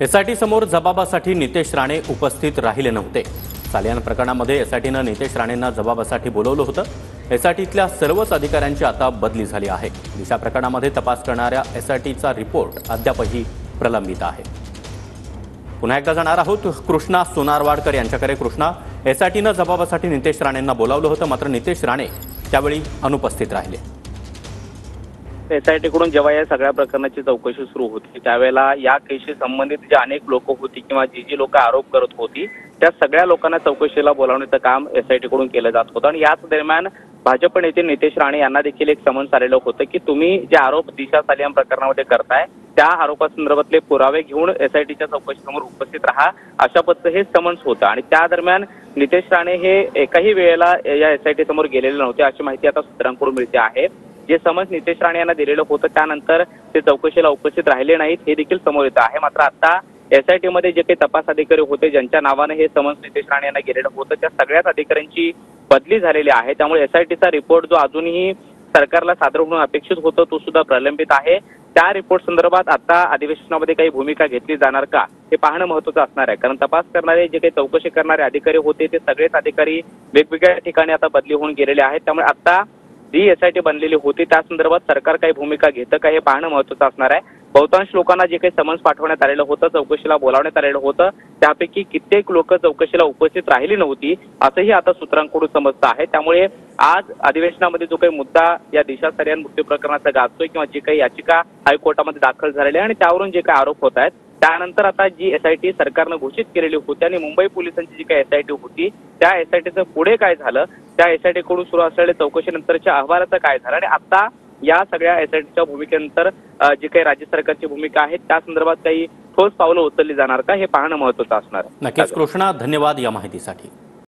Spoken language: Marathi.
एसआयटी समोर जबाबासाठी नितेश राणे उपस्थित राहिले नव्हते। सालियान प्रकरणामध्ये एसआयटीनं नितेश राणेंना जबाबासाठी बोलवलं होतं। एसआयटीतल्या सर्वच अधिकाऱ्यांची आता बदली झाली आहे। दिशा प्रकरणामध्ये तपास करणाऱ्या एसआयटीचा रिपोर्ट अद्यापही प्रलंबित आहे। पुन्हा एकदा जाणार आहोत कृष्णा सोनारवाडकर यांच्याकडे। कृष्णा, एसआयटीनं जबाबासाठी नितेश राणेंना बोलावलं होतं, मात्र नितेश राणे त्यावेळी अनुपस्थित राहिले। एसआयटीकडून जेव्हा या सगळ्या प्रकरणाची चौकशी सुरू होती त्यावेळेला या केसशी संबंधित जे अनेक लोक होती किंवा जी लोक आरोप करत होती त्या सगळ्या लोकांना चौकशीला बोलावण्याचं काम एसआयटीकडून केलं जात होतं। आणि याच दरम्यान भाजप नेते नितेश राणे यांना देखील एक समन्स आलेलं होतं की तुम्ही जे आरोप दिशा सालियान प्रकरणामध्ये करताय त्या आरोपासंदर्भातले पुरावे घेऊन एसआयटीच्या चौकशीसमोर उपस्थित राहा, अशा पद्धतीचं हे समन्स होतं। आणि त्या दरम्यान नितेश राणे हे एकाही वेळेला या एसआयटी समोर गेलेले नव्हते, अशी माहिती आता सूत्रांकडून मिळते आहे। जे समन्स नितेश राणे यांना दिलेलं होतं त्यानंतर ते चौकशीला उपस्थित राहिले नाहीत हे देखील समोर येत आहे। मात्र आता एसआयटीमध्ये जे काही तपास अधिकारी होते ज्यांच्या नावाने हे समन्स नितेश राणे यांना गेलेलं होतं त्या सगळ्याच अधिकाऱ्यांची बदली झालेली आहे। त्यामुळे एसआयटीचा रिपोर्ट जो अजूनही सरकारला सादर होणं अपेक्षित होतं तो सुद्धा प्रलंबित आहे। त्या रिपोर्ट संदर्भात आता अधिवेशनामध्ये काही भूमिका घेतली जाणार का हे पाहणं महत्त्वाचं असणार आहे। कारण तपास करणारे जे काही चौकशी करणारे अधिकारी होते ते सगळेच अधिकारी वेगवेगळ्या ठिकाणी आता बदली होऊन गेलेले आहेत। त्यामुळे आता जी एसआयटी बनलेली होती त्या संदर्भात सरकार काही भूमिका घेतं का हे पाहणं महत्त्वाचं असणार आहे। बहुतांश लोकांना जे काही समन्स पाठवण्यात आलेलं होतं, चौकशीला बोलावण्यात आलेलं होतं, त्यापैकी कित्येक लोक चौकशीला उपस्थित राहिली नव्हती असंही आता सूत्रांकडून समजतं आहे। त्यामुळे आज अधिवेशनामध्ये जो काही मुद्दा या दिशा सालियान मृत्यू प्रकरणाचा गाजतोय किंवा जी काही याचिका हायकोर्टामध्ये दाखल झालेली आहे आणि त्यावरून जे काही आरोप होत आहेत त्यानंतर आता जी एसआयटी सरकारनं घोषित केलेली होती आणि मुंबई पोलिसांची जी काही एसआयटी होती त्या एसआयटीचं पुढे काय झालं, त्या एसआयटीकडून सुरू असलेल्या चौकशीनंतरच्या अहवालाचं काय झालं आणि आता या सगळ्या एसआयटीच्या भूमिकेनंतर जी काही राज्य सरकारची भूमिका आहे त्या संदर्भात काही ठोस पावलं उचलली जाणार का हे पाहणं महत्त्वाचं असणार आहे। नक्कीच कृष्णा, धन्यवाद या माहितीसाठी।